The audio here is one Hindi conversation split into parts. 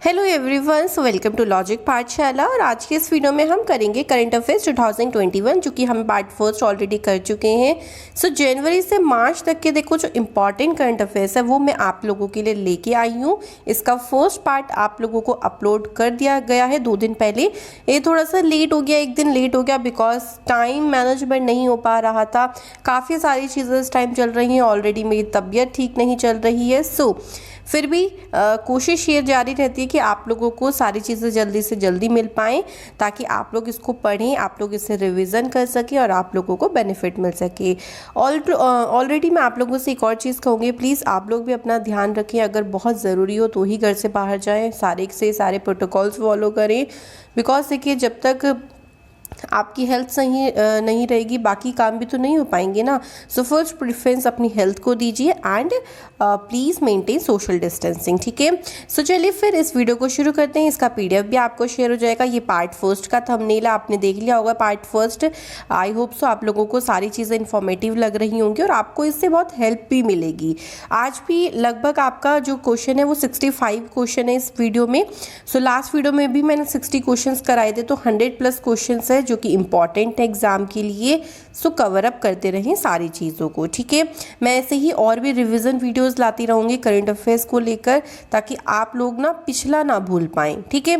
Hello everyone, so welcome to logic Pathshala. और आज के इस वीडियो में हम करेंगे करंट अफेयर्स 2021, जो कि हम पार्ट फर्स्ट ऑलरेडी कर चुके हैं। सो जनवरी से मार्च तक के देखो जो इम्पॉर्टेंट करंट अफेयर्स है वो मैं आप लोगों के लिए लेके आई हूँ। इसका फर्स्ट पार्ट आप लोगों को अपलोड कर दिया गया है 2 दिन पहले। ये थोड़ा सा लेट हो गया, 1 दिन लेट हो गया बिकॉज टाइम मैनेजमेंट नहीं हो पा रहा था। काफ़ी सारी चीज़ें इस टाइम चल रही हैं, ऑलरेडी मेरी तबीयत ठीक नहीं चल रही है। सो फिर भी कोशिश ये जारी रहती है कि आप लोगों को सारी चीज़ें जल्दी से जल्दी मिल पाएँ, ताकि आप लोग इसको पढ़ें, आप लोग इसे रिवीजन कर सकें और आप लोगों को बेनिफिट मिल सके। ऑलरेडी मैं आप लोगों से एक और चीज़ कहूँगी, प्लीज़ आप लोग भी अपना ध्यान रखें। अगर बहुत ज़रूरी हो तो ही घर से बाहर जाएँ, सारे प्रोटोकॉल्स फॉलो करें। बिकॉज देखिए, जब तक आपकी हेल्थ सही नहीं रहेगी, बाकी काम भी तो नहीं हो पाएंगे ना। सो फर्स्ट प्रेफरेंस अपनी हेल्थ को दीजिए and please maintain social distancing, ठीक है। सो चलिए फिर इस वीडियो को शुरू करते हैं। इसका पीडीएफ भी आपको शेयर हो जाएगा। ये पार्ट फर्स्ट का थंबनेल आपने देख लिया होगा। Part first, I hope so आप लोगों को सारी चीज़ें इन्फॉर्मेटिव लग रही होंगी और आपको इससे बहुत हेल्प भी मिलेगी। आज भी लगभग आपका जो क्वेश्चन है वो 65 क्वेश्चन है इस वीडियो में। सो लास्ट वीडियो में भी मैंने 60 क्वेश्चन कराए थे, तो 100+ क्वेश्चन है जो कि इम्पॉर्टेंट है एग्जाम के लिए। सो कवर अप करते रहें सारी चीज़ों को, ठीक है। मैं ऐसे ही और भी रिवीजन वीडियोस लाती रहूँगी करंट अफेयर्स को लेकर, ताकि आप लोग ना पिछला ना भूल पाएँ, ठीक है।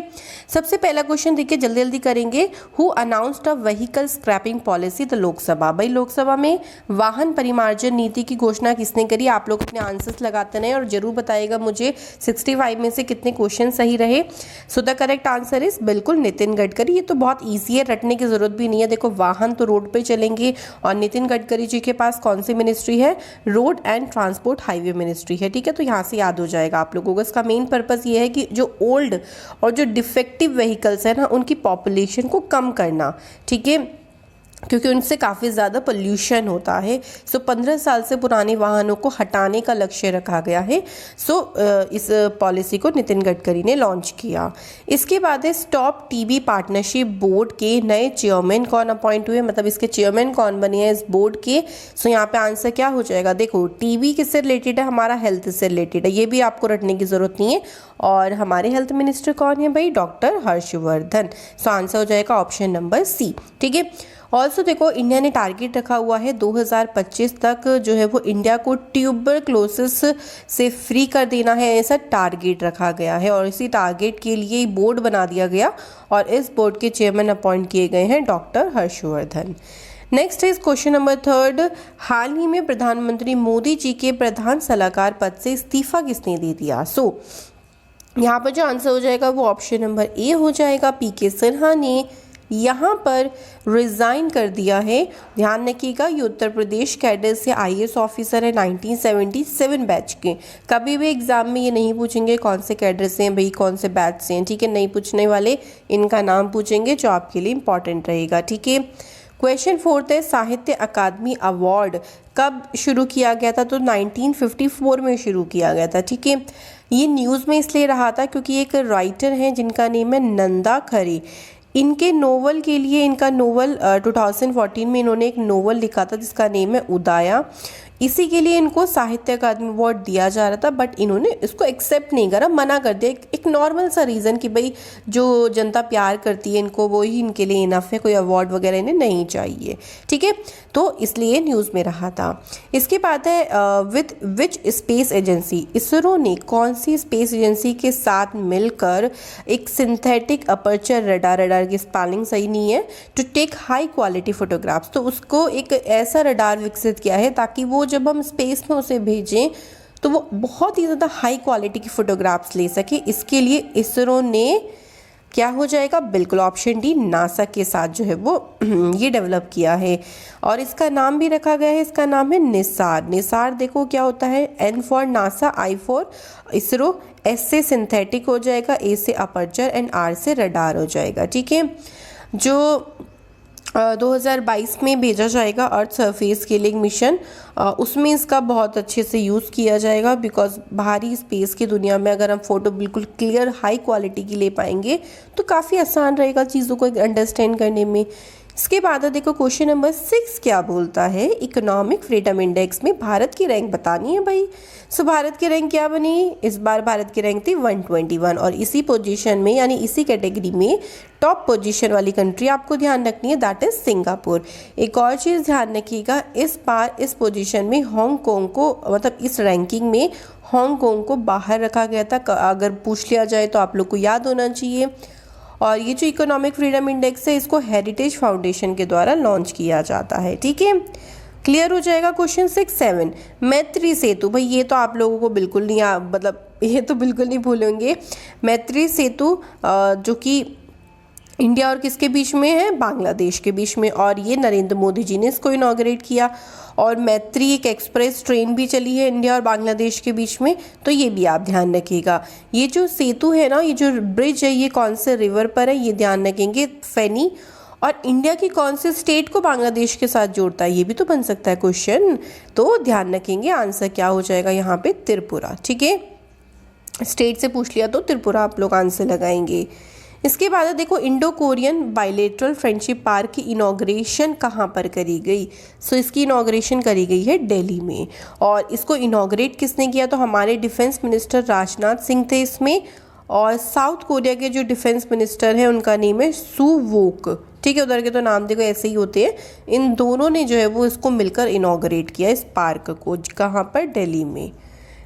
सबसे पहला क्वेश्चन देखिए, जल्दी जल्दी करेंगे। Who announced a vehicle scrapping policy the Lok Sabha. भाई लोकसभा में वाहन परिमार्जन नीति की घोषणा किसने करी? आप लोग अपने आंसर्स लगाते रहें और जरूर बताइएगा मुझे 65 में से कितने क्वेश्चन सही रहे। So the correct answer is बिल्कुल नितिन गडकरी। ये तो बहुत ईजी है, रटने की जरूरत भी नहीं है। देखो, वाहन तो रोड पे चलेंगे और नितिन गडकरी जी के पास कौन सी मिनिस्ट्री है? Road and transport highway ministry है, ठीक है। तो यहाँ से याद हो जाएगा आप लोगों को। इसका मेन पर्पस ये है कि जो ओल्ड और जो डिफेक्टिव व्हीकल्स है ना, उनकी पॉपुलेशन को कम करना, ठीक है, क्योंकि उनसे काफ़ी ज़्यादा पोल्यूशन होता है। सो 15 साल से पुराने वाहनों को हटाने का लक्ष्य रखा गया है। सो इस पॉलिसी को नितिन गडकरी ने लॉन्च किया। इसके बाद है स्टॉप टीबी पार्टनरशिप बोर्ड के नए चेयरमैन कौन अपॉइंट हुए, मतलब इसके चेयरमैन कौन बने हैं इस बोर्ड के। सो यहाँ पे आंसर क्या हो जाएगा? देखो, टीबी किससे रिलेटेड है? हमारा हेल्थ से रिलेटेड है, ये भी आपको रटने की ज़रूरत नहीं है। और हमारे हेल्थ मिनिस्टर कौन है भाई? डॉक्टर हर्षवर्धन। सो आंसर हो जाएगा ऑप्शन नंबर सी, ठीक है। ऑल्सो देखो, इंडिया ने टारगेट रखा हुआ है 2025 तक जो है वो इंडिया को ट्यूबरक्लोसिस से फ्री कर देना है, ऐसा टारगेट रखा गया है। और इसी टारगेट के लिए बोर्ड बना दिया गया और इस बोर्ड के चेयरमैन अपॉइंट किए गए हैं doctor Harshvardhan. Next is question number 3। हाल ही में प्रधानमंत्री मोदी जी के प्रधान सलाहकार पद से इस्तीफा किसने दे दिया? सो यहाँ पर जो आंसर हो जाएगा वो ऑप्शन नंबर ए हो जाएगा। पीके सिन्हा ने यहाँ पर रिज़ाइन कर दिया है। ध्यान रखिएगा, ये उत्तर प्रदेश कैडर से आईएएस ऑफिसर है 1977 बैच के। कभी भी एग्जाम में ये नहीं पूछेंगे कौन से कैडर से हैं भाई, कौन से बैच से हैं, ठीक है, नहीं पूछने वाले। इनका नाम पूछेंगे जो आपके लिए इंपॉर्टेंट रहेगा, ठीक है। क्वेश्चन 4 है, साहित्य अकादमी अवार्ड कब शुरू किया गया था? तो 1954 में शुरू किया गया था, ठीक है। ये न्यूज़ में इसलिए रहा था क्योंकि एक राइटर हैं जिनका नेम है नंदा खरे। इनके नोवेल के लिए, इनका नोवेल 2014 में इन्होंने एक नोवेल लिखा था जिसका नेम है उदाया। इसी के लिए इनको साहित्य अकादमी अवार्ड दिया जा रहा था, बट इन्होंने इसको एक्सेप्ट नहीं करा, मना कर दिया। एक नॉर्मल सा रीज़न कि भाई जो जनता प्यार करती है इनको, वो ही इनके लिए इनफ है, कोई अवार्ड वगैरह इन्हें नहीं चाहिए, ठीक है। तो इसलिए न्यूज़ में रहा था। इसके बाद है with which space agency. ISRO ने कौन सी स्पेस एजेंसी के साथ मिलकर एक सिंथेटिक अपर्चर रडार की स्पेलिंग सही नहीं है, to take high quality photographs. तो उसको एक ऐसा रडार विकसित किया है ताकि वो जब हम स्पेस में उसे भेजें तो वो बहुत ही ज़्यादा हाई क्वालिटी की फ़ोटोग्राफ्स ले सके। इसके लिए इसरो ने क्या हो जाएगा? बिल्कुल ऑप्शन डी, नासा के साथ जो है वो ये डेवलप किया है। और इसका नाम भी रखा गया है, इसका नाम है निसार। निसार देखो क्या होता है? N for NASA, I for ISRO, S से सिंथेटिक हो जाएगा, ए से अपर्चर एंड आर से रडार हो जाएगा, ठीक है। जो 2022 में भेजा जाएगा अर्थ सरफेस के लिए एक मिशन, उसमें इसका बहुत अच्छे से यूज़ किया जाएगा। बिकॉज बाहरी स्पेस की दुनिया में अगर हम फ़ोटो बिल्कुल क्लियर हाई क्वालिटी की ले पाएंगे तो काफ़ी आसान रहेगा चीज़ों को अंडरस्टैंड करने में। इसके बाद देखो क्वेश्चन नंबर 6 क्या बोलता है, इकोनॉमिक फ्रीडम इंडेक्स में भारत की रैंक बतानी है भाई। सो भारत की रैंक क्या बनी, इस बार भारत की रैंक थी 121 और इसी पोजीशन में यानी इसी कैटेगरी में टॉप पोजीशन वाली कंट्री आपको ध्यान रखनी है, दैट इज सिंगापुर। एक और चीज़ ध्यान रखिएगा, इस बार इस पोजीशन में हांगकांग को मतलब इस रैंकिंग में हांगकांग को बाहर रखा गया था। अगर पूछ लिया जाए तो आप लोग को याद होना चाहिए। और ये जो इकोनॉमिक फ्रीडम इंडेक्स है इसको हेरिटेज फाउंडेशन के द्वारा लॉन्च किया जाता है, ठीक है। क्लियर हो जाएगा। क्वेश्चन 6, 7 मैत्री सेतु, भाई ये तो आप लोगों को बिल्कुल नहीं मतलब ये तो बिल्कुल नहीं भूलेंगे। मैत्री सेतु जो कि इंडिया और किसके बीच में है, बांग्लादेश के बीच में, और ये नरेंद्र मोदी जी ने इसको इनॉग्रेट किया। और मैत्री एक एक्सप्रेस ट्रेन भी चली है इंडिया और बांग्लादेश के बीच में, तो ये भी आप ध्यान रखिएगा। ये जो सेतु है ना, ये जो ब्रिज है, ये कौन से रिवर पर है ये ध्यान रखेंगे, फेनी। और इंडिया की कौन से स्टेट को बांग्लादेश के साथ जोड़ता है, ये भी तो बन सकता है क्वेश्चन, तो ध्यान रखेंगे। आंसर क्या हो जाएगा यहाँ पे, त्रिपुरा, ठीक है। स्टेट से पूछ लिया तो त्रिपुरा आप लोग आंसर लगाएंगे। इसके बाद देखो Indo Korean bilateral friendship park की इनॉग्रेशन कहाँ पर करी गई। सो इसकी इनॉग्रेशन करी गई है दिल्ली में। और इसको इनॉग्रेट किसने किया, तो हमारे डिफेंस मिनिस्टर राजनाथ सिंह थे इसमें। और साउथ कोरिया के जो डिफेंस मिनिस्टर हैं उनका नेम है सू वोक, ठीक है। उधर के तो नाम देखो ऐसे ही होते हैं। इन दोनों ने जो है वो इसको मिलकर इनॉग्रेट किया इस पार्क को, कहाँ पर, दिल्ली में।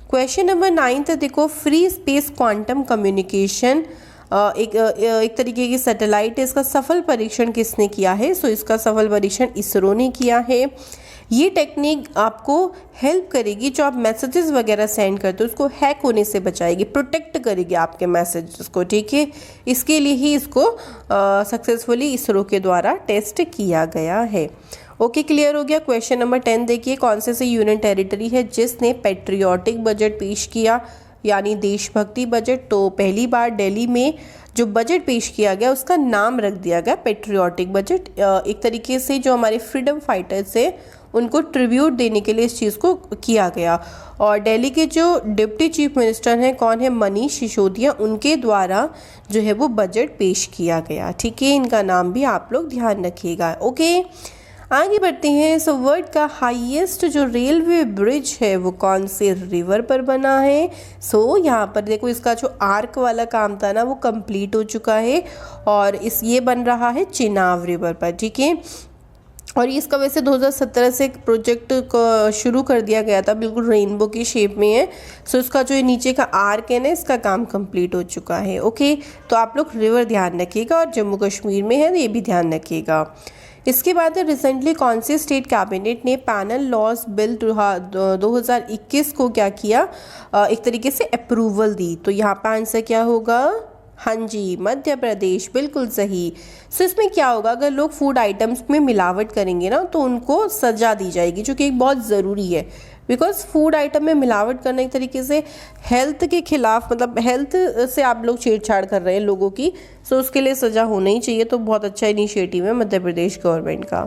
क्वेश्चन नंबर 9 देखो, फ्री स्पेस क्वांटम कम्युनिकेशन एक तरीके की सैटेलाइट है, इसका सफल परीक्षण किसने किया है। सो इसका सफल परीक्षण इसरो ने किया है। ये टेक्निक आपको हेल्प करेगी, जो आप मैसेजेस वगैरह सेंड करते हो उसको हैक होने से बचाएगी, प्रोटेक्ट करेगी आपके मैसेजेस को, ठीक है। इसके लिए ही इसको सक्सेसफुली इसरो के द्वारा टेस्ट किया गया है। ओके, क्लियर हो गया। क्वेश्चन नंबर 10 देखिए, कौन से यूनियन टेरिटरी है जिसने पेट्रियाटिक बजट पेश किया, यानी देशभक्ति बजट। तो पहली बार दिल्ली में जो बजट पेश किया गया उसका नाम रख दिया गया पेट्रियाटिक बजट। एक तरीके से जो हमारे फ्रीडम फाइटर्स है उनको ट्रिब्यूट देने के लिए इस चीज़ को किया गया। और दिल्ली के जो डिप्टी चीफ मिनिस्टर हैं, कौन है, मनीष सिसोदिया, उनके द्वारा जो है वो बजट पेश किया गया, ठीक है। इनका नाम भी आप लोग ध्यान रखिएगा। ओके, आगे बढ़ते हैं। सो वर्ल्ड का हाईएस्ट जो रेलवे ब्रिज है वो कौन से रिवर पर बना है। सो यहाँ पर देखो इसका जो आर्क वाला काम था ना वो कंप्लीट हो चुका है और ये बन रहा है चिनाब रिवर पर, ठीक है। और इसका वैसे 2017 से एक प्रोजेक्ट को शुरू कर दिया गया था, बिल्कुल रेनबो की शेप में है। सो इसका जो नीचे का आर्क है ना, इसका काम कंप्लीट हो चुका है। ओके, तो आप लोग रिवर ध्यान रखिएगा, और जम्मू कश्मीर में है ये भी ध्यान रखिएगा। इसके बाद रिसेंटली कौन से स्टेट कैबिनेट ने पैनल लॉज बिल 2021 को क्या किया, एक तरीके से अप्रूवल दी। तो यहाँ पर आंसर क्या होगा, हाँ जी, मध्य प्रदेश, बिल्कुल सही। सो इसमें क्या होगा, अगर लोग फूड आइटम्स में मिलावट करेंगे ना तो उनको सजा दी जाएगी, जो कि एक बहुत ज़रूरी है। बिकॉज फूड आइटम में मिलावट करना एक तरीके से हेल्थ के खिलाफ, मतलब हेल्थ से आप लोग छेड़छाड़ कर रहे हैं लोगों की। सो उसके लिए सज़ा होना ही चाहिए। तो बहुत अच्छा इनिशिएटिव है मध्य प्रदेश गवर्नमेंट का।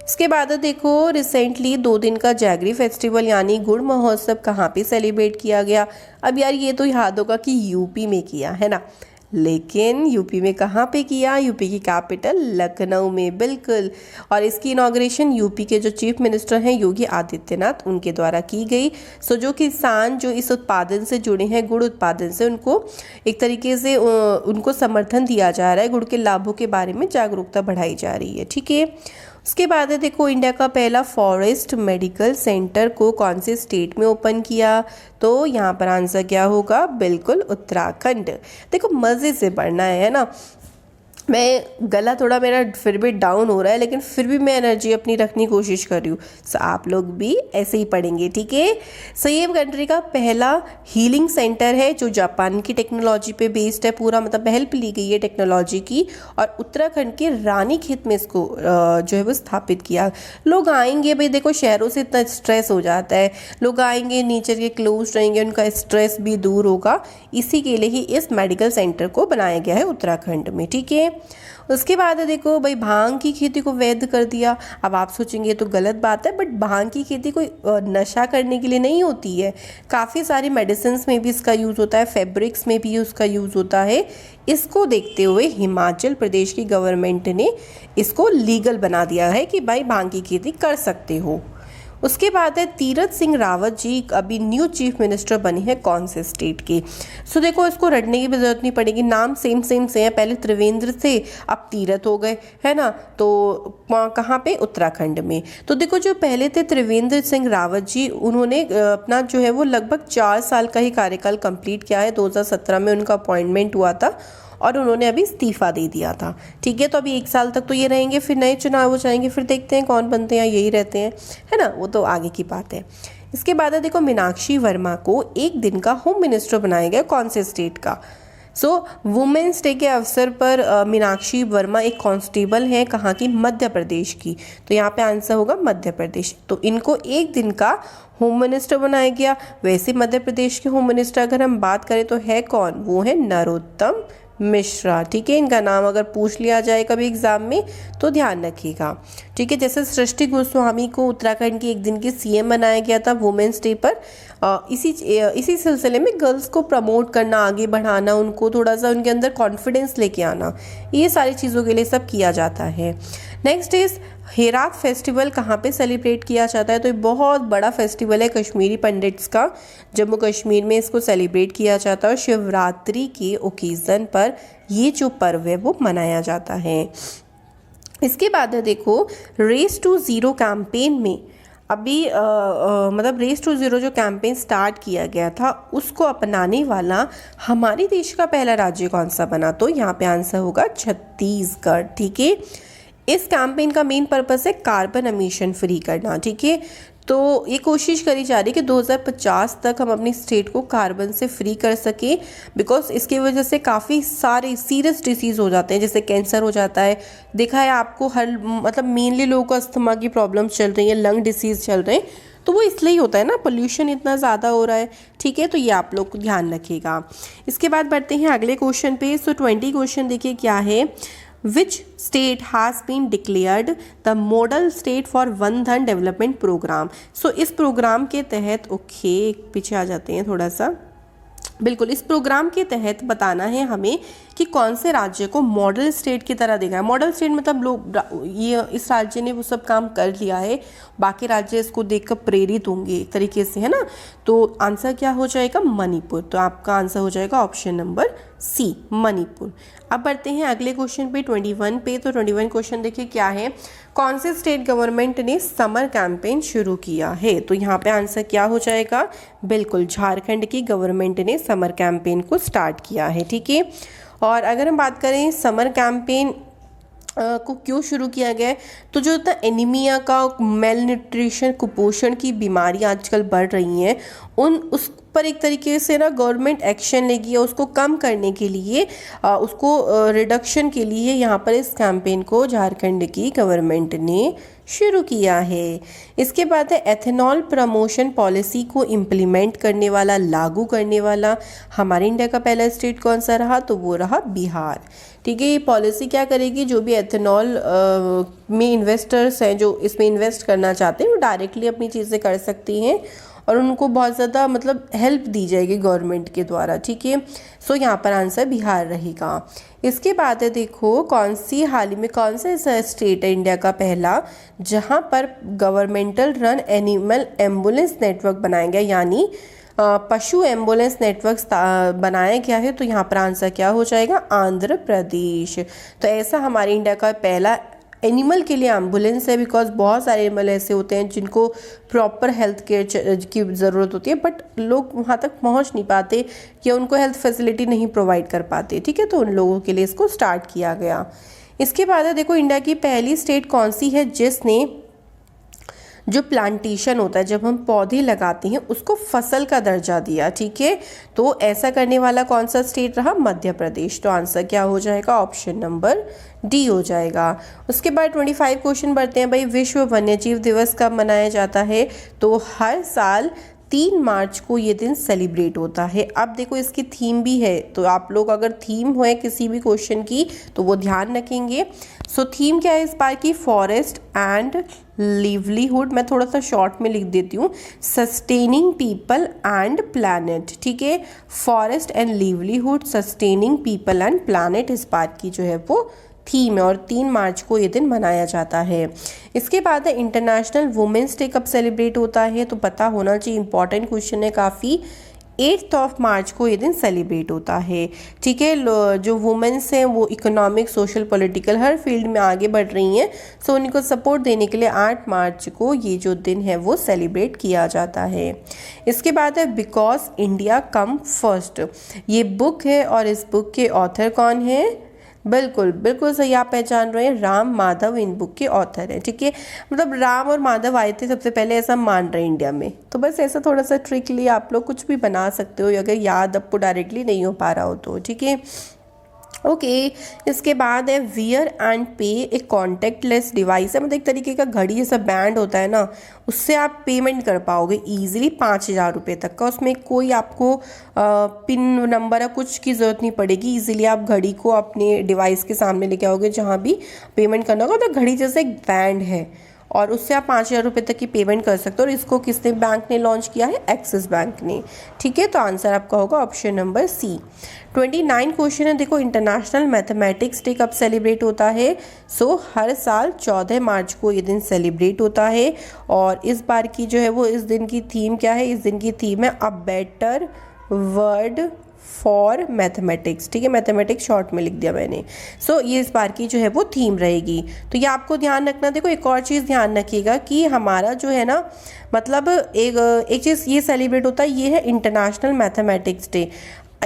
इसके बाद देखो रिसेंटली 2 दिन का जैगरी फेस्टिवल यानी गुड़ महोत्सव कहाँ पे सेलिब्रेट किया गया। अब यार ये तो याद होगा कि यूपी में किया है ना, लेकिन यूपी में कहाँ पे किया, यूपी की कैपिटल लखनऊ में, बिल्कुल। और इसकी इनॉग्रेशन यूपी के जो चीफ मिनिस्टर हैं योगी आदित्यनाथ, उनके द्वारा की गई। सो जो किसान जो इस उत्पादन से जुड़े हैं, गुड़ उत्पादन से, उनको एक तरीके से उनको समर्थन दिया जा रहा है, गुड़ के लाभों के बारे में जागरूकता बढ़ाई जा रही है, ठीक है। उसके बाद देखो इंडिया का पहला फॉरेस्ट मेडिकल सेंटर को कौन से स्टेट में ओपन किया। तो यहाँ पर आंसर क्या होगा, बिल्कुल उत्तराखंड। देखो मज़े से पढ़ना है ना, मैं गला थोड़ा मेरा फिर भी डाउन हो रहा है, लेकिन फिर भी मैं एनर्जी अपनी रखने की कोशिश कर रही हूँ। सो आप लोग भी ऐसे ही पढ़ेंगे, ठीक है। सो ये कंट्री का पहला हीलिंग सेंटर है जो जापान की टेक्नोलॉजी पे बेस्ड है पूरा, मतलब हेल्प ली गई है टेक्नोलॉजी की। और उत्तराखंड के रानीखेत में इसको जो है वो स्थापित किया। लोग आएंगे, भाई देखो शहरों से इतना स्ट्रेस हो जाता है, लोग आएंगे नेचर के क्लोज रहेंगे, उनका स्ट्रेस भी दूर होगा। इसी के लिए ही इस मेडिकल सेंटर को बनाया गया है उत्तराखंड में, ठीक है। उसके बाद देखो भाई भांग की खेती को वैध कर दिया। अब आप सोचेंगे तो गलत बात है, बट भांग की खेती कोई नशा करने के लिए नहीं होती है। काफ़ी सारी मेडिसिन में भी इसका यूज़ होता है, फैब्रिक्स में भी उसका यूज़ होता है। इसको देखते हुए हिमाचल प्रदेश की गवर्नमेंट ने इसको लीगल बना दिया है कि भाई भांग की खेती कर सकते हो। उसके बाद है तीरथ सिंह रावत जी अभी न्यू चीफ मिनिस्टर बने हैं कौन से स्टेट के। सो देखो इसको रटने की भी जरूरत नहीं पड़ेगी, नाम सेम से है। पहले त्रिवेंद्र थे, अब तीरथ हो गए, है ना। तो कहाँ पे, उत्तराखंड में। तो देखो जो पहले थे त्रिवेंद्र सिंह रावत जी, उन्होंने अपना जो है वो लगभग 4 साल का ही कार्यकाल कंप्लीट किया है। 2017 में उनका अपॉइंटमेंट हुआ था और उन्होंने अभी इस्तीफा दे दिया था। ठीक है, तो अभी 1 साल तक तो ये रहेंगे, फिर नए चुनाव हो जाएंगे, फिर देखते हैं कौन बनते हैं, यही रहते हैं, है ना, वो तो आगे की बात है। इसके बाद है देखो मीनाक्षी वर्मा को 1 दिन का होम मिनिस्टर बनाया गया कौन से स्टेट का। वुमेन्स डे के अवसर पर मीनाक्षी वर्मा एक कांस्टेबल है, कहाँ की, मध्य प्रदेश की। तो यहाँ पे आंसर होगा मध्य प्रदेश। तो इनको 1 दिन का होम मिनिस्टर बनाया गया। वैसे मध्य प्रदेश के होम मिनिस्टर अगर हम बात करें तो है कौन, वो है नरोत्तम मिश्रा। ठीक है, इनका नाम अगर पूछ लिया जाए कभी एग्जाम में तो ध्यान रखिएगा। ठीक है, जैसे सृष्टि गोस्वामी को उत्तराखंड की 1 दिन की सीएम बनाया गया था वुमेन्स डे पर। इसी सिलसिले में गर्ल्स को प्रमोट करना, आगे बढ़ाना, उनको थोड़ा सा उनके अंदर कॉन्फिडेंस लेके आना, ये सारी चीज़ों के लिए सब किया जाता है। नेक्स्ट इज हेरात फेस्टिवल कहाँ पे सेलिब्रेट किया जाता है। तो ये बहुत बड़ा फेस्टिवल है कश्मीरी पंडित्स का, जम्मू कश्मीर में इसको सेलिब्रेट किया जाता है और शिवरात्रि के ओकेज़न पर ये जो पर्व है वो मनाया जाता है। इसके बाद है देखो रेस टू ज़ीरो कैंपेन में अभी मतलब रेस टू ज़ीरो जो कैंपेन स्टार्ट किया गया था उसको अपनाने वाला हमारे देश का पहला राज्य कौन सा बना। तो यहाँ पे आंसर होगा छत्तीसगढ़। ठीक है, इस कैंपेन का मेन पर्पस है कार्बन एमिशन फ्री करना। ठीक है, तो ये कोशिश करी जा रही है कि 2050 तक हम अपनी स्टेट को कार्बन से फ्री कर सकें, बिकॉज इसकी वजह से काफ़ी सारे सीरियस डिसीज़ हो जाते हैं, जैसे कैंसर हो जाता है। देखा है आपको, हर मतलब मेनली लोगों को अस्थमा की प्रॉब्लम्स चल रही हैं, लंग डिसीज़ चल रहे हैं, तो वो इसलिए ही होता है ना, पोल्यूशन इतना ज़्यादा हो रहा है। ठीक है, तो ये आप लोग को ध्यान रखिएगा। इसके बाद बढ़ते हैं अगले क्वेश्चन पे। 20 क्वेश्चन देखिए क्या है। Which state has been declared the model state for one धन डेवलपमेंट प्रोग्राम। इस प्रोग्राम के तहत पीछे आ जाते हैं थोड़ा सा। बिल्कुल, इस प्रोग्राम के तहत बताना है हमें कि कौन से राज्य को मॉडल स्टेट की तरह देखा है। मॉडल स्टेट मतलब लोग ये इस राज्य ने वो सब काम कर लिया है, बाकी राज्य इसको देखकर प्रेरित होंगे एक तरीके से, है ना। तो आंसर क्या हो जाएगा, मणिपुर। तो आपका आंसर हो जाएगा ऑप्शन नंबर सी, मणिपुर। अब बढ़ते हैं अगले क्वेश्चन पे 21 पे। तो 21 क्वेश्चन देखिए क्या है। कौन से स्टेट गवर्नमेंट ने समर कैंपेन शुरू किया है। तो यहाँ पे आंसर क्या हो जाएगा, बिल्कुल झारखंड की गवर्नमेंट ने समर कैंपेन को स्टार्ट किया है। ठीक है, और अगर हम बात करें समर कैंपेन को क्यों शुरू किया गया है, तो जो होता है एनीमिया का, मेल न्यूट्रिशन, कुपोषण की बीमारी आजकल बढ़ रही हैं, उस पर एक तरीके से ना गवर्नमेंट एक्शन लेगी है उसको कम करने के लिए, उसको रिडक्शन के लिए यहाँ पर इस कैंपेन को झारखंड की गवर्नमेंट ने शुरू किया है। इसके बाद है एथेनॉल प्रमोशन पॉलिसी को इम्प्लीमेंट करने वाला, लागू करने वाला हमारे इंडिया का पहला स्टेट कौन सा रहा, तो वो रहा बिहार। ठीक है, ये पॉलिसी क्या करेगी, जो भी एथेनॉल में इन्वेस्टर्स हैं जो इसमें इन्वेस्ट करना चाहते हैं वो डायरेक्टली अपनी चीज़ें कर सकती हैं और उनको बहुत ज़्यादा मतलब हेल्प दी जाएगी गवर्नमेंट के द्वारा। ठीक है, यहाँ पर आंसर बिहार रहेगा। इसके बाद है देखो हाल ही में कौन सा ऐसा स्टेट है इंडिया का पहला जहाँ पर governmental run animal ambulance network बनाया गया, यानी पशु एम्बुलेंस नेटवर्क बनाया गया है। तो यहाँ पर आंसर क्या हो जाएगा, आंध्र प्रदेश। तो ऐसा हमारे इंडिया का पहला एनिमल के लिए एम्बुलेंस है, बिकॉज बहुत सारे एनिमल ऐसे होते हैं जिनको प्रॉपर हेल्थ केयर की ज़रूरत होती है, बट लोग वहाँ तक पहुँच नहीं पाते या उनको हेल्थ फैसिलिटी नहीं प्रोवाइड कर पाते। ठीक है, तो उन लोगों के लिए इसको स्टार्ट किया गया। इसके बाद है देखो इंडिया की पहली स्टेट कौन सी है जिसने जो प्लांटेशन होता है, जब हम पौधे लगाते हैं उसको फसल का दर्जा दिया। ठीक है, तो ऐसा करने वाला कौन सा स्टेट रहा, मध्य प्रदेश। तो आंसर क्या हो जाएगा, ऑप्शन नंबर डी हो जाएगा। उसके बाद 25 क्वेश्चन बढ़ते हैं भाई। विश्व वन्यजीव दिवस कब मनाया जाता है, तो हर साल 3 मार्च को ये दिन सेलिब्रेट होता है। अब देखो इसकी थीम भी है, तो आप लोग अगर थीम हो किसी भी क्वेश्चन की तो वो ध्यान रखेंगे। सो थीम क्या है इस बार की, फॉरेस्ट एंड लिवलीहुड। मैं थोड़ा सा शॉर्ट में लिख देती हूँ, सस्टेनिंग पीपल एंड प्लैनेट। ठीक है, forest and livelihood, sustaining people and planet इस बार की जो है वो थीम है और 3 मार्च को ये दिन मनाया जाता है। इसके बाद है इंटरनेशनल वुमेंस डे कब सेलिब्रेट होता है, तो पता होना चाहिए, इंपॉर्टेंट क्वेश्चन है काफ़ी। 8 मार्च को ये दिन सेलिब्रेट होता है। ठीक है, जो वुमेन्स हैं वो इकोनॉमिक, सोशल, पॉलिटिकल हर फील्ड में आगे बढ़ रही हैं, सो उनको सपोर्ट देने के लिए 8 मार्च को ये जो दिन है वो सेलिब्रेट किया जाता है। इसके बाद है बिकॉज इंडिया कम फर्स्ट, ये बुक है और इस बुक के ऑथर कौन है, बिल्कुल बिल्कुल सही आप पहचान रहे हैं, राम माधव इन बुक के ऑथर हैं। ठीक है, मतलब राम और माधव आए थे सबसे पहले, ऐसा मान रहे हैं इंडिया में। तो बस ऐसा थोड़ा सा ट्रिकली आप लोग कुछ भी बना सकते हो अगर याद आपको डायरेक्टली नहीं हो पा रहा हो तो। ठीक है, ओके इसके बाद है वियर एंड पे, एक कॉन्टेक्टलेस डिवाइस है, मतलब एक तरीके का घड़ी जैसा बैंड होता है ना, उससे आप पेमेंट कर पाओगे ईजिली 5,000 रुपये तक का। उसमें कोई आपको पिन नंबर या कुछ की ज़रूरत नहीं पड़ेगी, ईजिली आप घड़ी को अपने डिवाइस के सामने लेके आओगे जहाँ भी पेमेंट करना होगा। तो घड़ी जैसा एक बैंड है और उससे आप 5,000 रुपये तक की पेमेंट कर सकते हो। और इसको किसने बैंक ने लॉन्च किया है, एक्सिस बैंक ने। ठीक है, तो आंसर आपका होगा ऑप्शन नंबर सी। 29 क्वेश्चन है, देखो इंटरनेशनल मैथमेटिक्स डे कब सेलिब्रेट होता है, सो हर साल 14 मार्च को ये दिन सेलिब्रेट होता है। और इस बार की जो है वो इस दिन की थीम क्या है, इस दिन की थीम है a better word for mathematics. ठीक है, मैथमेटिक्स शॉर्ट में लिख दिया मैंने। सो ये इस बार की जो है वो थीम रहेगी। तो ये आपको ध्यान रखना। देखो एक और चीज़ ध्यान रखिएगा कि हमारा जो है ना, मतलब एक चीज़ ये सेलिब्रेट होता है, ये है इंटरनेशनल मैथमेटिक्स डे।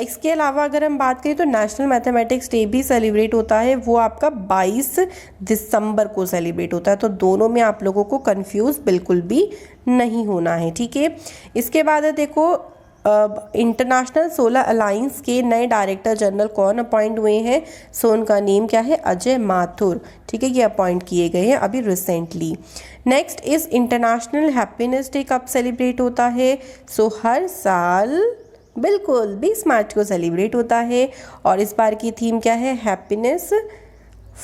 इसके अलावा अगर हम बात करें तो नेशनल मैथमेटिक्स डे भी सेलिब्रेट होता है, वो आपका 22 दिसंबर को सेलिब्रेट होता है। तो दोनों में आप लोगों को कंफ्यूज बिल्कुल भी नहीं होना है। ठीक है, इसके बाद है देखो इंटरनेशनल सोलर अलायंस के नए डायरेक्टर जनरल कौन अपॉइंट हुए हैं, सो उनका नेम क्या है, अजय माथुर। ठीक है, ये अपॉइंट किए गए हैं अभी recently. Next is international happiness day कब सेलिब्रेट होता है, सो हर साल बिल्कुल 20 मार्च को सेलिब्रेट होता है। और इस बार की थीम क्या है, हैप्पीनेस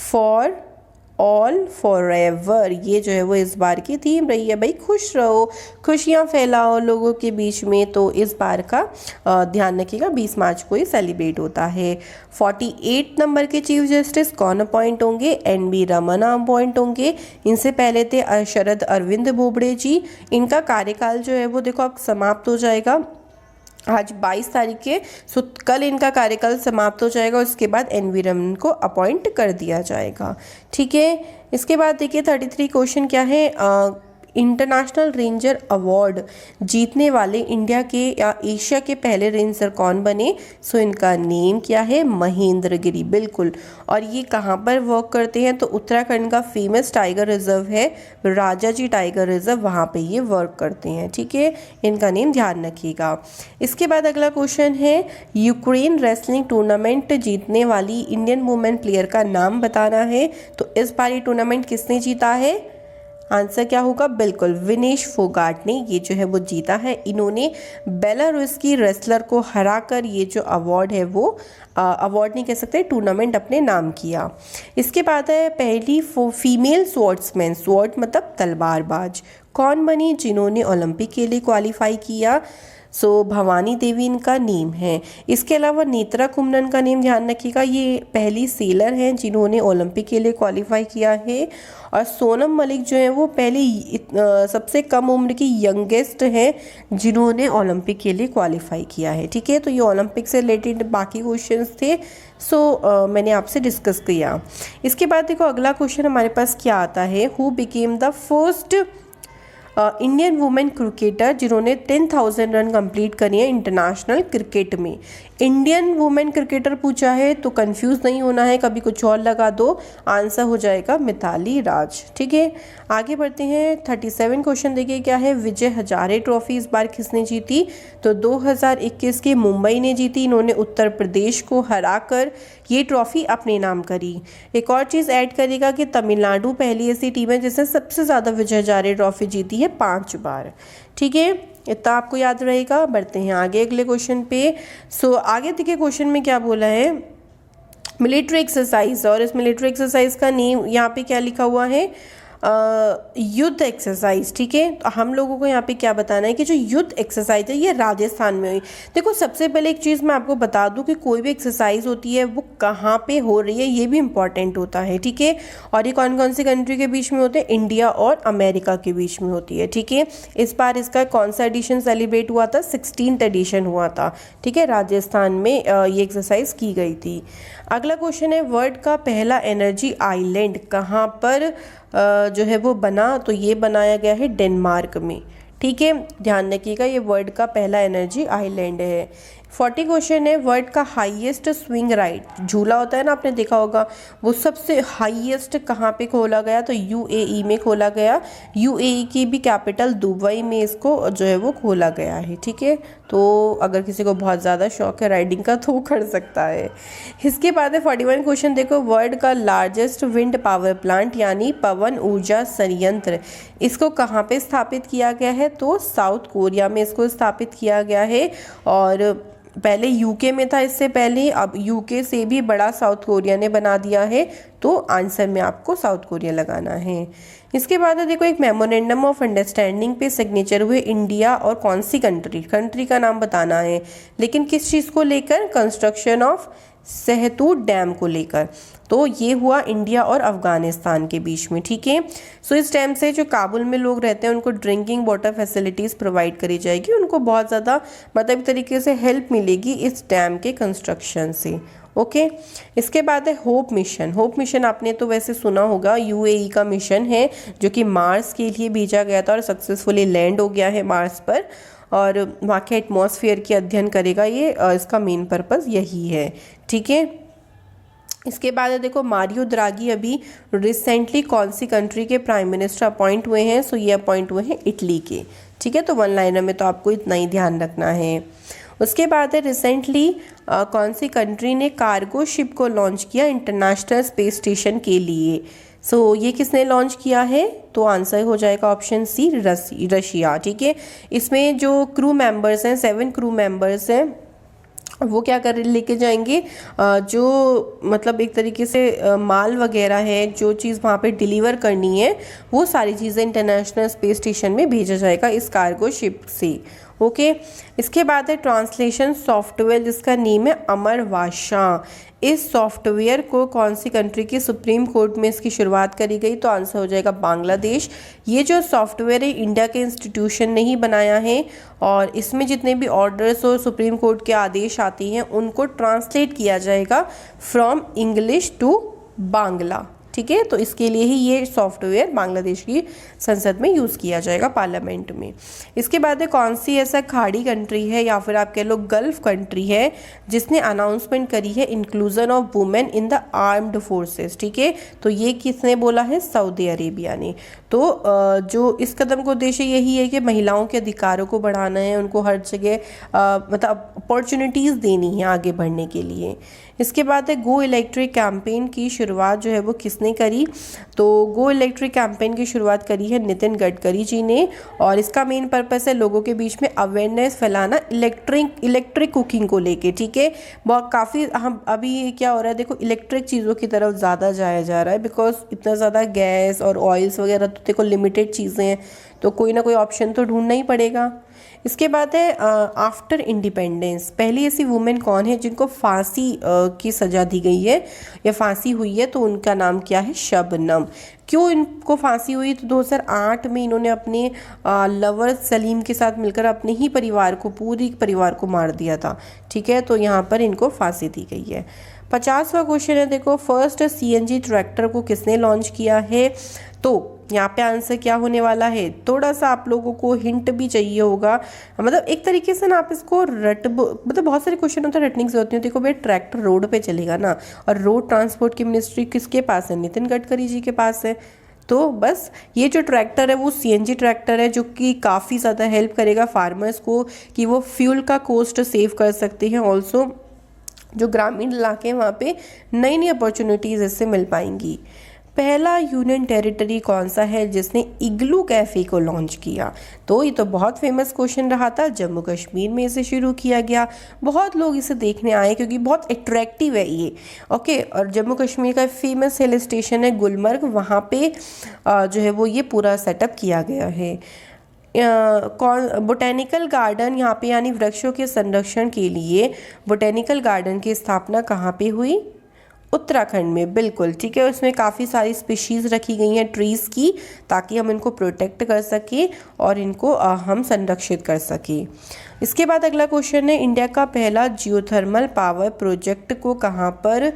फॉर ऑल फॉरएवर, ये जो है वो इस बार की थीम रही है। भाई खुश रहो, खुशियाँ फैलाओ लोगों के बीच में। तो इस बार का ध्यान रखिएगा, 20 मार्च को ही सेलिब्रेट होता है। 48 नंबर के चीफ जस्टिस कौन अपॉइंट होंगे, एन.बी. रमन्ना अपॉइंट होंगे। इनसे पहले थे शरद अरविंद बोबड़े जी। इनका कार्यकाल जो है वो देखो अब समाप्त हो जाएगा आज 22 तारीख के, सो कल इनका कार्यकाल समाप्त हो जाएगा। उसके बाद एन.वी. रमन को अपॉइंट कर दिया जाएगा। ठीक है, इसके बाद देखिए 33 क्वेश्चन क्या है, इंटरनेशनल रेंजर अवार्ड जीतने वाले इंडिया के या एशिया के पहले रेंजर कौन बने, सो इनका नेम क्या है, महेंद्र गिरी। बिल्कुल, और ये कहाँ पर वर्क करते हैं, तो उत्तराखंड का फेमस टाइगर रिजर्व है राजा जी टाइगर रिजर्व, वहाँ पे ये वर्क करते हैं। ठीक है, इनका नेम ध्यान रखिएगा। इसके बाद अगला क्वेश्चन है, यूक्रेन रेसलिंग टूर्नामेंट जीतने वाली इंडियन वुमेन प्लेयर का नाम बताना है। तो इस बार ये टूर्नामेंट किसने जीता है, आंसर क्या होगा, बिल्कुल विनेश फोगाट ने ये जो है वो जीता है। इन्होंने बेलारूस की रेसलर को हराकर ये जो अवार्ड है वो अवार्ड नहीं कह सकते, टूर्नामेंट अपने नाम किया। इसके बाद है पहली फीमेल स्वॉर्ड्समैन, स्वॉर्ड मतलब तलवारबाज, कौन बनी जिन्होंने ओलंपिक के लिए क्वालिफाई किया, सो भवानी देवी इनका नेम है। इसके अलावा नेत्रा कुमनन का नेम ध्यान रखिएगा, ये पहली सेलर हैं जिन्होंने ओलंपिक के लिए क्वालिफाई किया है। और सोनम मलिक जो है वो पहली सबसे कम उम्र की यंगेस्ट हैं जिन्होंने ओलंपिक के लिए क्वालिफाई किया है। ठीक है, तो ये ओलंपिक से रिलेटेड बाकी क्वेश्चंस थे, सो मैंने आपसे डिस्कस किया। इसके बाद देखो अगला क्वेश्चन हमारे पास क्या आता है, who became the first Indian women cricketer जिन्होंने 10,000 रन कंप्लीट करी है इंटरनेशनल क्रिकेट में। इंडियन वुमेन क्रिकेटर पूछा है तो कंफ्यूज नहीं होना है, कभी कुछ और लगा दो, आंसर हो जाएगा मिताली राज। ठीक है, आगे बढ़ते हैं। 37 क्वेश्चन देखिए क्या है, विजय हजारे ट्रॉफी इस बार किसने जीती, तो 2021 के मुंबई ने जीती। इन्होंने उत्तर प्रदेश को हराकर ये ट्रॉफी अपने नाम करी। एक और चीज़ ऐड करेगा कि तमिलनाडु पहली ऐसी टीम है जिसने सबसे ज़्यादा विजय हजारे ट्रॉफी जीती है, 5 बार। ठीक है, इतना आपको याद रहेगा। बढ़ते हैं आगे अगले क्वेश्चन पे। सो आगे देखिए क्वेश्चन में क्या बोला है, मिलिट्री एक्सरसाइज, और इस मिलिट्री एक्सरसाइज का नेम यहाँ पे क्या लिखा हुआ है, युद्ध एक्सरसाइज। ठीक है, तो हम लोगों को यहाँ पे क्या बताना है कि जो युद्ध एक्सरसाइज है ये राजस्थान में हुई। देखो सबसे पहले एक चीज़ मैं आपको बता दूं कि कोई भी एक्सरसाइज होती है वो कहाँ पे हो रही है ये भी इंपॉर्टेंट होता है। ठीक है, और ये कौन कौन सी कंट्री के बीच में होते हैं, इंडिया और अमेरिका के बीच में होती है। ठीक है, इस बार इसका कौन सा एडिशन सेलिब्रेट हुआ था, 16th एडिशन हुआ था। ठीक है, राजस्थान में ये एक्सरसाइज की गई थी। अगला क्वेश्चन है, वर्ल्ड का पहला एनर्जी आइलैंड कहाँ पर जो है वो बना, तो ये बनाया गया है डेनमार्क में। ठीक है, ध्यान रखिएगा ये वर्ल्ड का पहला एनर्जी आइलैंड है। 40 क्वेश्चन है, वर्ल्ड का हाईएस्ट स्विंग राइड झूला होता है ना, आपने देखा होगा, वो सबसे हाईएस्ट कहाँ पे खोला गया, तो यूएई में खोला गया। यूएई की भी कैपिटल दुबई में इसको जो है वो खोला गया है। ठीक है, तो अगर किसी को बहुत ज़्यादा शौक है राइडिंग का तो वो कर सकता है। इसके बाद है 41 क्वेश्चन, देखो वर्ल्ड का लार्जेस्ट विंड पावर प्लांट यानी पवन ऊर्जा संयंत्र, इसको कहाँ पे स्थापित किया गया है, तो साउथ कोरिया में इसको स्थापित किया गया है। और पहले यूके में था इससे पहले, अब यूके से भी बड़ा साउथ कोरिया ने बना दिया है, तो आंसर में आपको साउथ कोरिया लगाना है। इसके बाद है देखो एक मेमोरेंडम ऑफ अंडरस्टैंडिंग पे सिग्नेचर हुए इंडिया और कौन सी कंट्री का नाम बताना है, लेकिन किस चीज़ को लेकर, कंस्ट्रक्शन ऑफ सहतूत डैम को लेकर। तो ये हुआ इंडिया और अफगानिस्तान के बीच में। ठीक है, सो इस डैम से जो काबुल में लोग रहते हैं उनको ड्रिंकिंग वाटर फैसिलिटीज़ प्रोवाइड करी जाएगी, उनको बहुत ज़्यादा मतलब एक तरीके से हेल्प मिलेगी इस डैम के कंस्ट्रक्शन से। ओके, इसके बाद है होप मिशन। होप मिशन आपने तो वैसे सुना होगा, यूएई का मिशन है जो कि मार्स के लिए भेजा गया था और सक्सेसफुली लैंड हो गया है मार्स पर, और वहाँ के एटमॉस्फेयर की अध्ययन करेगा ये, इसका मेन पर्पस यही है। ठीक है, इसके बाद है देखो मारियो द्रागी अभी रिसेंटली कौन सी कंट्री के प्राइम मिनिस्टर अपॉइंट हुए हैं, सो ये अपॉइंट हुए हैं इटली के। ठीक है, तो वन लाइनर में तो आपको इतना ही ध्यान रखना है। उसके बाद है रिसेंटली कौन सी कंट्री ने कार्गो शिप को लॉन्च किया इंटरनेशनल स्पेस स्टेशन के लिए, सो ये किसने लॉन्च किया है, तो आंसर हो जाएगा ऑप्शन सी रशिया। ठीक है, इसमें जो क्रू मेंबर्स हैं 7 क्रू मेंबर्स हैं, वो क्या कर लेके जाएंगे, जो मतलब एक तरीके से माल वगैरह है, जो चीज़ वहाँ पे डिलीवर करनी है वो सारी चीज़ें इंटरनेशनल स्पेस स्टेशन में भेजा जाएगा इस कार्गो शिप से। ओके, इसके बाद है ट्रांसलेशन सॉफ्टवेयर जिसका नेम है अमर भाषा। इस सॉफ्टवेयर को कौन सी कंट्री की सुप्रीम कोर्ट में इसकी शुरुआत करी गई, तो आंसर हो जाएगा बांग्लादेश। ये जो सॉफ्टवेयर है इंडिया के इंस्टीट्यूशन ने ही बनाया है, और इसमें जितने भी ऑर्डर्स और सुप्रीम कोर्ट के आदेश आते हैं उनको ट्रांसलेट किया जाएगा फ्रॉम इंग्लिश टू बांग्ला। ठीक है, तो इसके लिए ही ये सॉफ्टवेयर बांग्लादेश की संसद में यूज़ किया जाएगा, पार्लियामेंट में। इसके बाद है कौन सी ऐसा खाड़ी कंट्री है या फिर आप कह लो गल्फ कंट्री है जिसने अनाउंसमेंट करी है inclusion of women in the armed forces. ठीक है, तो ये किसने बोला है, सऊदी अरेबिया ने। तो जो इस कदम का उद्देश्य यही है कि महिलाओं के अधिकारों को बढ़ाना है, उनको हर जगह मतलब अपॉर्चुनिटीज़ देनी है आगे बढ़ने के लिए। इसके बाद है गो इलेक्ट्रिक कैंपेन की शुरुआत जो है वो किसने करी, तो गो इलेक्ट्रिक कैंपेन की शुरुआत करी है नितिन गडकरी जी ने, और इसका मेन पर्पस है लोगों के बीच में अवेयरनेस फैलाना इलेक्ट्रिक कुकिंग को लेके। ठीक है, बहुत काफ़ी हम अभी क्या हो रहा है, देखो इलेक्ट्रिक चीज़ों की तरफ ज़्यादा जाया जा रहा है, बिकॉज इतना ज़्यादा गैस और ऑयल्स वगैरह तो देखो लिमिटेड चीज़ें हैं, तो कोई ना कोई ऑप्शन तो ढूंढना ही पड़ेगा। इसके बाद है आफ्टर इंडिपेंडेंस पहली ऐसी वुमेन कौन है जिनको फांसी की सज़ा दी गई है या फांसी हुई है, तो उनका नाम क्या है, शबनम। क्यों इनको फांसी हुई, तो 2008 में इन्होंने अपने लवर सलीम के साथ मिलकर अपने ही परिवार को, पूरी परिवार को मार दिया था। ठीक है, तो यहाँ पर इनको फांसी दी गई है। 50वां क्वेश्चन है देखो फर्स्ट सीएनजी ट्रैक्टर को किसने लॉन्च किया है, तो यहाँ पे आंसर क्या होने वाला है, थोड़ा सा आप लोगों को हिंट भी चाहिए होगा, मतलब एक तरीके से ना आप इसको मतलब बहुत सारे क्वेश्चन होते हैं रटने की जरूरत नहीं होती। देखो भाई ट्रैक्टर रोड पे चलेगा ना, और रोड ट्रांसपोर्ट की मिनिस्ट्री किसके पास है, नितिन गडकरी जी के पास है। तो बस ये जो ट्रैक्टर है वो सीएनजी ट्रैक्टर है जो कि काफ़ी ज़्यादा हेल्प करेगा फार्मर्स को कि वो फ्यूल का कॉस्ट सेव कर सकते हैं। ऑल्सो जो ग्रामीण इलाके हैं वहाँ पे नई नई अपॉर्चुनिटीज़ इससे मिल पाएंगी। पहला यूनियन टेरिटरी कौन सा है जिसने इग्लू कैफ़े को लॉन्च किया? तो ये तो बहुत फेमस क्वेश्चन रहा था, जम्मू कश्मीर में इसे शुरू किया गया। बहुत लोग इसे देखने आए क्योंकि बहुत अट्रैक्टिव है ये। ओके, और जम्मू कश्मीर का फेमस हिल स्टेशन है गुलमर्ग, वहाँ पे जो है वो ये पूरा सेटअप किया गया है। कौन बोटेनिकल गार्डन यहाँ पे यानी वृक्षों के संरक्षण के लिए बोटेनिकल गार्डन की स्थापना कहाँ पे हुई? उत्तराखंड में, बिल्कुल ठीक है। उसमें काफ़ी सारी स्पीशीज़ रखी गई हैं ट्रीज़ की, ताकि हम इनको प्रोटेक्ट कर सकें और इनको हम संरक्षित कर सकें। इसके बाद अगला क्वेश्चन है, इंडिया का पहला जियोथर्मल पावर प्रोजेक्ट को कहाँ पर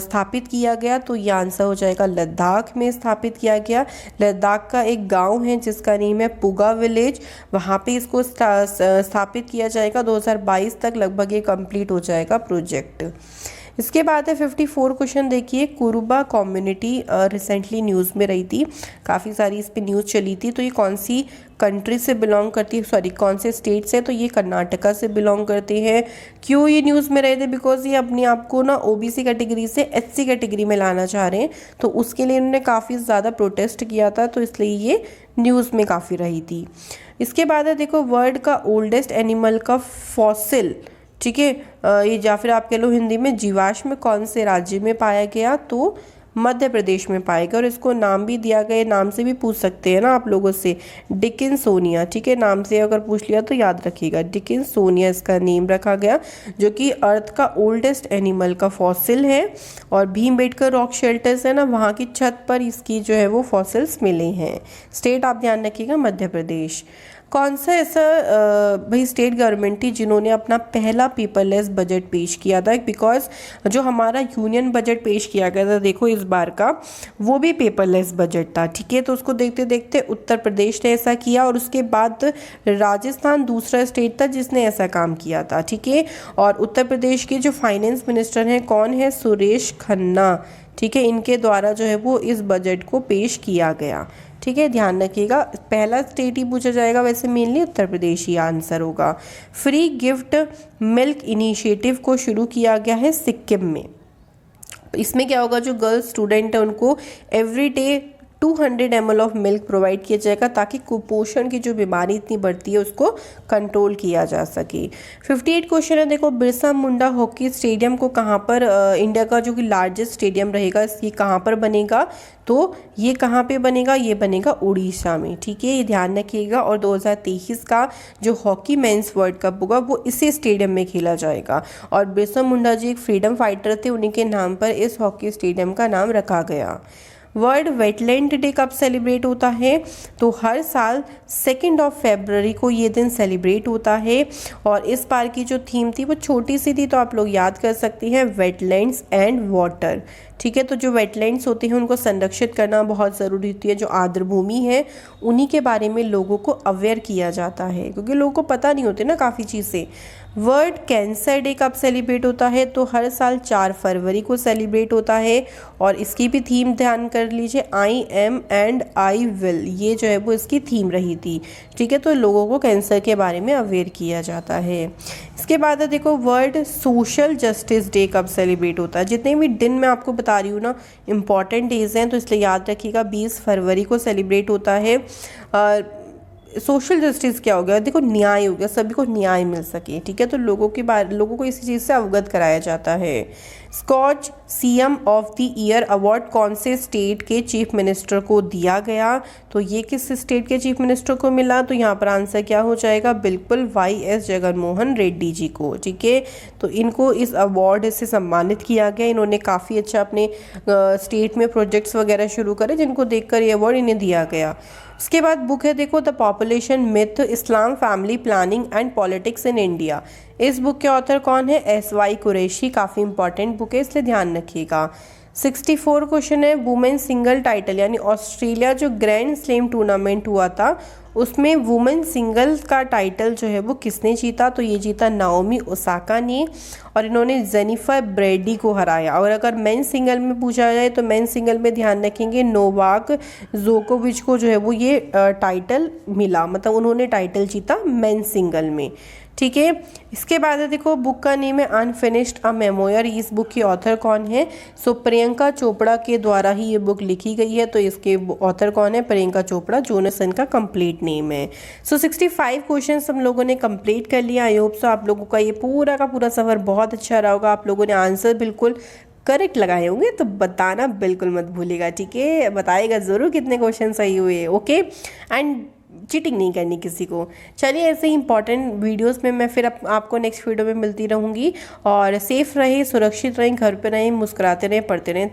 स्थापित किया गया? तो ये आंसर हो जाएगा लद्दाख में स्थापित किया गया। लद्दाख का एक गांव है जिसका नेम है पुगा विलेज, वहाँ पे इसको स्थापित किया जाएगा। 2022 तक लगभग ये कंप्लीट हो जाएगा प्रोजेक्ट। इसके बाद है 54 क्वेश्चन, देखिए कुरुबा कम्युनिटी रिसेंटली न्यूज़ में रही थी, काफ़ी सारी इस पर न्यूज़ चली थी। तो ये कौन सी कंट्री से बिलोंग करती है, सॉरी कौन से स्टेट से? तो ये कर्नाटका से बिलोंग करते हैं। क्यों ये न्यूज़ में रहे थे? बिकॉज ये अपने आप को ना ओबीसी कैटेगरी से एससी कैटेगरी में लाना चाह रहे हैं, तो उसके लिए इन्होंने काफ़ी ज़्यादा प्रोटेस्ट किया था, तो इसलिए ये न्यूज़ में काफ़ी रही थी। इसके बाद है देखो, वर्ल्ड का ओल्डेस्ट एनिमल का फॉसिल, ठीक है, ये या फिर आप कह लो हिंदी में जीवाश्म कौन से राज्य में पाया गया? तो मध्य प्रदेश में पाया गया। और इसको नाम भी दिया गया, नाम से भी पूछ सकते हैं ना आप लोगों से, डिकिंसोनिया, ठीक है, नाम से अगर पूछ लिया तो याद रखिएगा, डिकिंसोनिया इसका नेम रखा गया, जो कि अर्थ का ओल्डेस्ट एनिमल का फॉसिल है। और भीमबेटका रॉक शेल्टर्स है ना, वहाँ की छत पर इसकी जो है वो फॉसिल्स मिले हैं। स्टेट आप ध्यान रखिएगा मध्य प्रदेश। कौन सा ऐसा भाई स्टेट गवर्नमेंट थी जिन्होंने अपना पहला पेपरलेस बजट पेश किया था? बिकॉज जो हमारा यूनियन बजट पेश किया गया था देखो इस बार का, वो भी पेपरलेस बजट था, ठीक है। तो उसको देखते देखते उत्तर प्रदेश ने ऐसा किया, और उसके बाद राजस्थान दूसरा स्टेट था जिसने ऐसा काम किया था, ठीक है। और उत्तर प्रदेश के जो फाइनेंस मिनिस्टर हैं कौन है? सुरेश खन्ना, ठीक है। इनके द्वारा जो है वो इस बजट को पेश किया गया, ठीक है, ध्यान रखिएगा। पहला स्टेट ही पूछा जाएगा, वैसे मेनली उत्तर प्रदेश ही आंसर होगा। फ्री गिफ्ट मिल्क इनिशिएटिव को शुरू किया गया है सिक्किम में। इसमें क्या होगा, जो गर्ल्स स्टूडेंट है उनको every day 200 ml of milk provide किया जाएगा, ताकि कुपोषण की जो बीमारी इतनी बढ़ती है उसको कंट्रोल किया जा सके। 58 क्वेश्चन है देखो, बिरसा मुंडा हॉकी स्टेडियम को कहाँ पर इंडिया का जो कि लार्जेस्ट स्टेडियम रहेगा, इसकी कहाँ पर बनेगा? तो ये कहाँ पे बनेगा? ये बनेगा उड़ीसा में, ठीक है, ये ध्यान रखिएगा। और 2023 का जो हॉकी मेंस वर्ल्ड कप होगा वो इसी स्टेडियम में खेला जाएगा। और बिरसा मुंडा जी एक फ्रीडम फाइटर थे, उन्हीं के नाम पर इस हॉकी स्टेडियम का नाम रखा गया। वर्ल्ड वेटलैंड डे कब सेलिब्रेट होता है? तो हर साल 2 फरवरी को ये दिन सेलिब्रेट होता है। और इस बार की जो थीम थी वो छोटी सी थी, तो आप लोग याद कर सकती हैं, वेटलैंड्स एंड वाटर, ठीक है। तो जो वेटलैंड्स होते हैं उनको संरक्षित करना बहुत ज़रूरी होती है। जो आर्द्र भूमि है उन्हीं के बारे में लोगों को अवेयर किया जाता है, क्योंकि लोगों को पता नहीं होते ना काफ़ी चीज़ें। वर्ल्ड कैंसर डे कब सेलिब्रेट होता है? तो हर साल 4 फरवरी को सेलिब्रेट होता है। और इसकी भी थीम ध्यान कर लीजिए, I am and I will, ये जो है वो इसकी थीम रही थी, ठीक है। तो लोगों को कैंसर के बारे में अवेयर किया जाता है। इसके बाद है देखो, वर्ल्ड सोशल जस्टिस डे कब सेलिब्रेट होता है? जितने भी दिन मैं आपको बता रही हूँ ना इम्पॉर्टेंट डेज हैं, तो इसलिए याद रखिएगा 20 फरवरी को सेलिब्रेट होता है। सोशल जस्टिस क्या हो गया? देखो न्याय हो गया, सभी को न्याय मिल सके, ठीक है। तो लोगों को इसी चीज़ से अवगत कराया जाता है। Scotch CM of the year award कौन से स्टेट के चीफ मिनिस्टर को दिया गया? तो ये किस स्टेट के चीफ मिनिस्टर को मिला? तो यहाँ पर आंसर क्या हो जाएगा? बिल्कुल YS जगनमोहन रेड्डी जी को, ठीक है। तो इनको इस अवार्ड से सम्मानित किया गया। इन्होंने काफ़ी अच्छा अपने स्टेट में प्रोजेक्ट्स वगैरह शुरू करे, जिनको देखकर ये अवार्ड इन्हें दिया गया। उसके बाद बुक है देखो, the population myth, Islam, family planning and politics in India. इस बुक के ऑथर कौन है? SY कुरैशी, काफ़ी इंपॉर्टेंट बुक है, इसलिए ध्यान रखिएगा। 64 क्वेश्चन है, वुमेन सिंगल टाइटल यानी ऑस्ट्रेलिया जो ग्रैंड स्लैम टूर्नामेंट हुआ था उसमें वुमेन सिंगल का टाइटल जो है वो किसने जीता? तो ये जीता नाओमी ओसाका ने, और इन्होंने जेनिफर ब्रैडी को हराया। और अगर मेन सिंगल में पूछा जाए तो मेन सिंगल में ध्यान रखेंगे नोवाक जोकोविच को जो है वो ये टाइटल मिला, मतलब उन्होंने टाइटल जीता मेन सिंगल में, ठीक है। इसके बाद है देखो बुक का नेम है अनफिनिश्ड अ मेमोयर। इस बुक की ऑथर कौन है? सो प्रियंका चोपड़ा के द्वारा ही ये बुक लिखी गई है। तो इसके ऑथर कौन है? प्रियंका चोपड़ा, जोनासन का कंप्लीट नेम है। सो 65 क्वेश्चन हम लोगों ने कंप्लीट कर लिया। आई होप सो आप लोगों का ये पूरा का पूरा सफ़र बहुत अच्छा रहा होगा। आप लोगों ने आंसर बिल्कुल करेक्ट लगाए होंगे, तो बताना बिल्कुल मत भूलिएगा, ठीक है। बताइएगा ज़रूर कितने क्वेश्चन सही हुए, ओके। एंड चीटिंग नहीं करनी किसी को। चलिए ऐसे ही इंपॉर्टेंट वीडियोस में मैं फिर आपको नेक्स्ट वीडियो में मिलती रहूँगी। और सेफ़ रहें, सुरक्षित रहें, घर पे रहें, मुस्कुराते रहें, पढ़ते रहें।